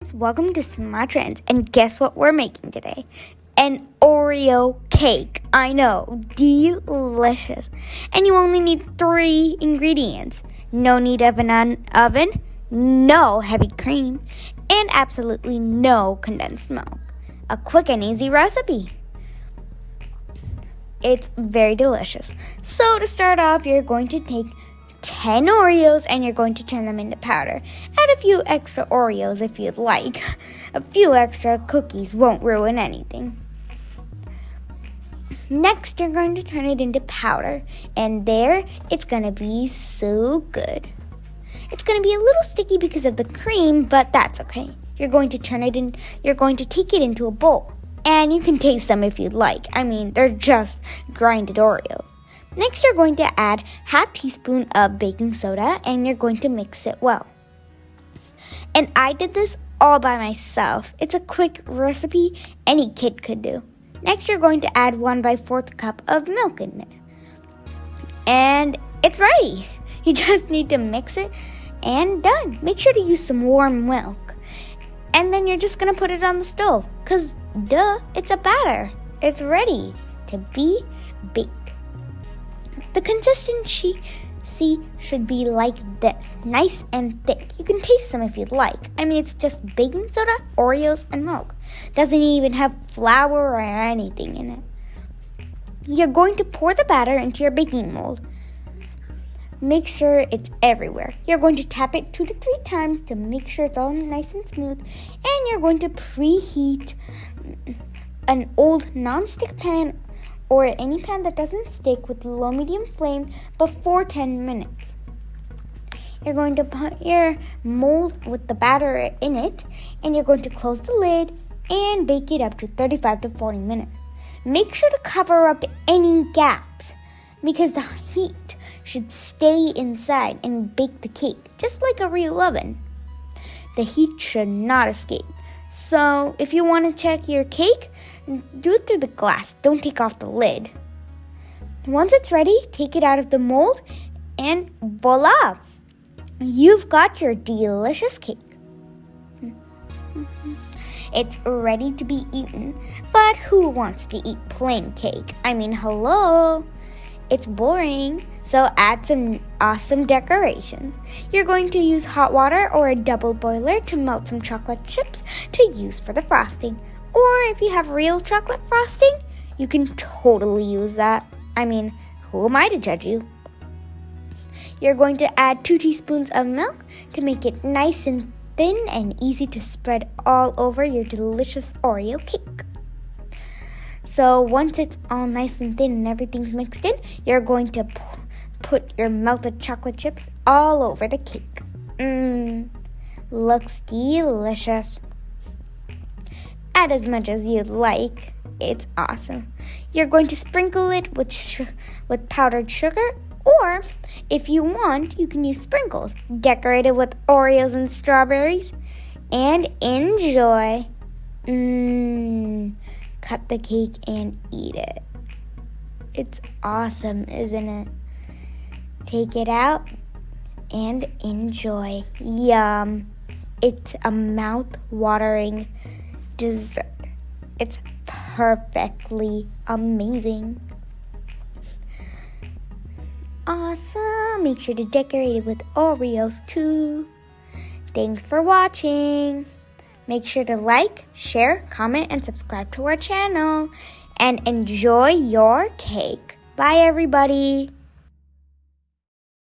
loves, welcome to Sma-trendz, and guess what we're making today? An Oreo cake. I know, delicious. And you only need 3 ingredients. No need of an oven, no heavy cream, and absolutely no condensed milk. A quick and easy recipe. It's very delicious. So to start off, you're going to take 10 Oreos and you're going to turn them into powder. Add a few extra Oreos if you'd like. A few extra cookies won't ruin anything. Next, you're going to turn it into powder, and there, it's going to be so good. It's going to be a little sticky because of the cream, but that's okay. You're going to take it into a bowl, and you can taste them if you'd like. I mean, they're just grinded Oreos. Next, you're going to add half teaspoon of baking soda, and you're going to mix it well. And I did this all by myself. It's a quick recipe any kid could do. Next, you're going to add 1/4 cup of milk in it. And it's ready. You just need to mix it and done. Make sure to use some warm milk. And then you're just going to put it on the stove. Because, duh, it's a batter. It's ready to be baked. The consistency should be like this, nice and thick. You can taste some if you'd like. I mean, it's just baking soda, Oreos, and milk. Doesn't even have flour or anything in it. You're going to pour the batter into your baking mold. Make sure it's everywhere. You're going to tap it 2 to 3 times to make sure it's all nice and smooth. And you're going to preheat an old non-stick pan or any pan that doesn't stick with low-medium flame before 10 minutes. You're going to put your mold with the batter in it, and you're going to close the lid and bake it up to 35 to 40 minutes. Make sure to cover up any gaps because the heat should stay inside and bake the cake, just like a real oven. The heat should not escape. So if you want to check your cake, do it through the glass. Don't take off the lid. Once it's ready, take it out of the mold and voila! You've got your delicious cake. It's ready to be eaten, but who wants to eat plain cake? I mean, hello! It's boring, so add some awesome decoration. You're going to use hot water or a double boiler to melt some chocolate chips to use for the frosting. Or if you have real chocolate frosting, you can totally use that. I mean, who am I to judge you? You're going to add 2 teaspoons of milk to make it nice and thin and easy to spread all over your delicious Oreo cake. So once it's all nice and thin and everything's mixed in, you're going to put your melted chocolate chips all over the cake. Looks delicious. Add as much as you'd like. It's awesome. You're going to sprinkle it with powdered sugar, or if you want, you can use sprinkles. Decorate it with Oreos and strawberries, and enjoy. Cut the cake and eat it. It's awesome, isn't it? Take it out and enjoy. Yum. It's a mouth-watering dessert. It's perfectly amazing. Awesome. Make sure to decorate it with Oreos too. Thanks for watching. Make sure to like, share, comment, and subscribe to our channel. And enjoy your cake. Bye, everybody.